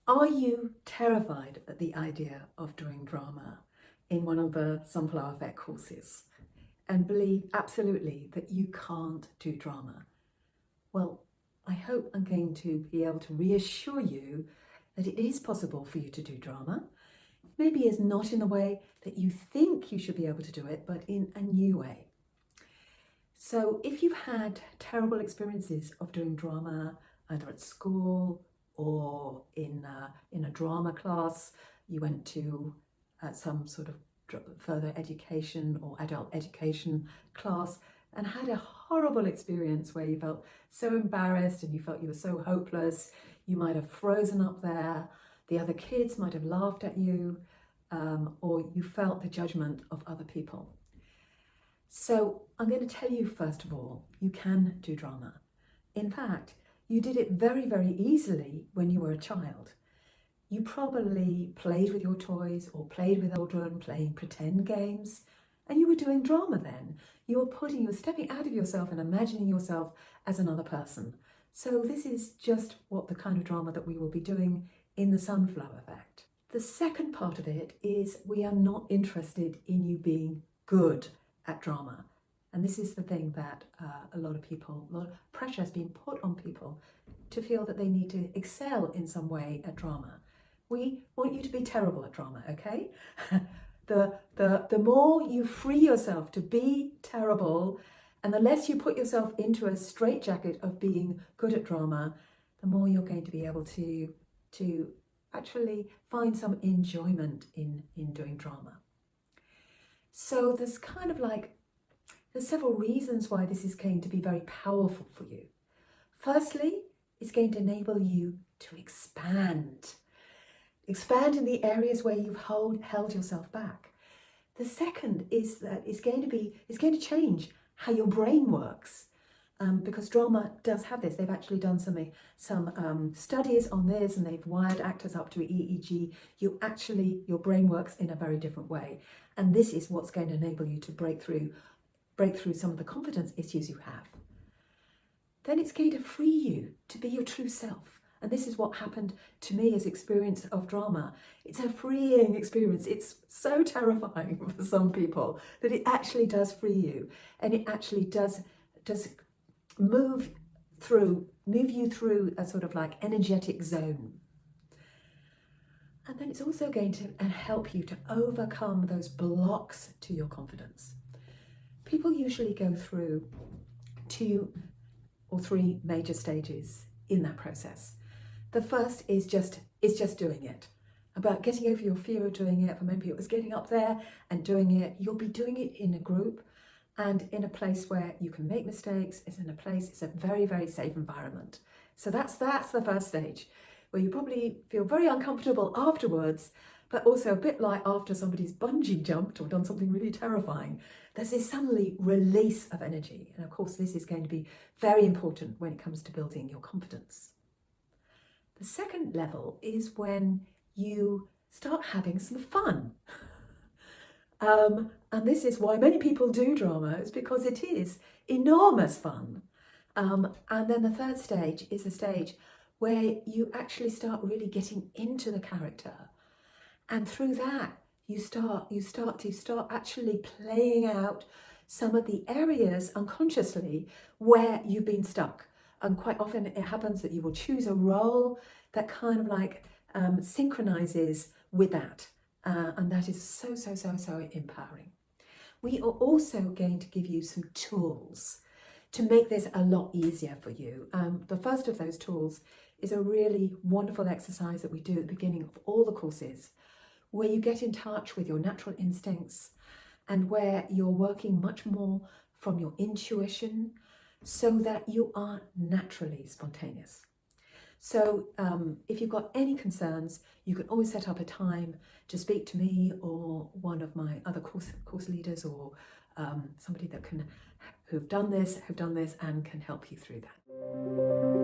Are you terrified at the idea of doing drama in one of the Sunflower Effect courses and believe absolutely that you can't do drama? Well, I hope I'm going to be able to reassure you that it is possible for you to do drama. Maybe it's not in the way that you think you should be able to do it, but in a new way. So if you've had terrible experiences of doing drama, either at school or in a drama class, you went to some sort of further education or adult education class and had a horrible experience where you felt so embarrassed and you felt you were so hopeless, you might have frozen up there, the other kids might have laughed at you, or you felt the judgment of other people. So I'm going to tell you, first of all, you can do drama. In fact, you did it very, very easily when you were a child. You probably played with your toys or played with children, playing pretend games, and you were doing drama then. You were stepping out of yourself and imagining yourself as another person. So this is just what the kind of drama that we will be doing in the Sunflower Effect. The second part of it is we are not interested in you being good at drama. And this is the thing that a lot of pressure has been put on people to feel that they need to excel in some way at drama. We want you to be terrible at drama, okay? The more you free yourself to be terrible and the less you put yourself into a straitjacket of being good at drama, the more you're going to be able to actually find some enjoyment in doing drama. So there's several reasons why this is going to be very powerful for you. Firstly, it's going to enable you to expand in the areas where you've held yourself back. The second is that it's going to change how your brain works, because drama does have this. They've actually done some studies on this, and they've wired actors up to EEG. Your brain works in a very different way, and this is what's going to enable you to break through some of the confidence issues you have. Then it's going to free you to be your true self. And this is what happened to me as experience of drama. It's a freeing experience. It's so terrifying for some people that it actually does free you. And it actually does move you through a sort of like energetic zone. And then it's also going to help you to overcome those blocks to your confidence. People usually go through 2 or 3 major stages in that process. The first is just doing it, about getting over your fear of doing it. For many people, it's getting up there and doing it. You'll be doing it in a group and in a place where you can make mistakes. It's a very, very safe environment. So that's the first stage, where you probably feel very uncomfortable afterwards, but also a bit like after somebody's bungee jumped or done something really terrifying. There's this suddenly release of energy. And of course, this is going to be very important when it comes to building your confidence. The second level is when you start having some fun. And this is why many people do drama. It's because it is enormous fun. And then the third stage is a stage where you actually start really getting into the character. And through that, you start actually playing out some of the areas unconsciously where you've been stuck. And quite often it happens that you will choose a role that kind of like synchronizes with that. And that is so empowering. We are also going to give you some tools to make this a lot easier for you. The first of those tools is a really wonderful exercise that we do at the beginning of all the courses, where you get in touch with your natural instincts and where you're working much more from your intuition, so that you are naturally spontaneous. So if you've got any concerns, you can always set up a time to speak to me or one of my other course leaders, or somebody that who've done this and can help you through that.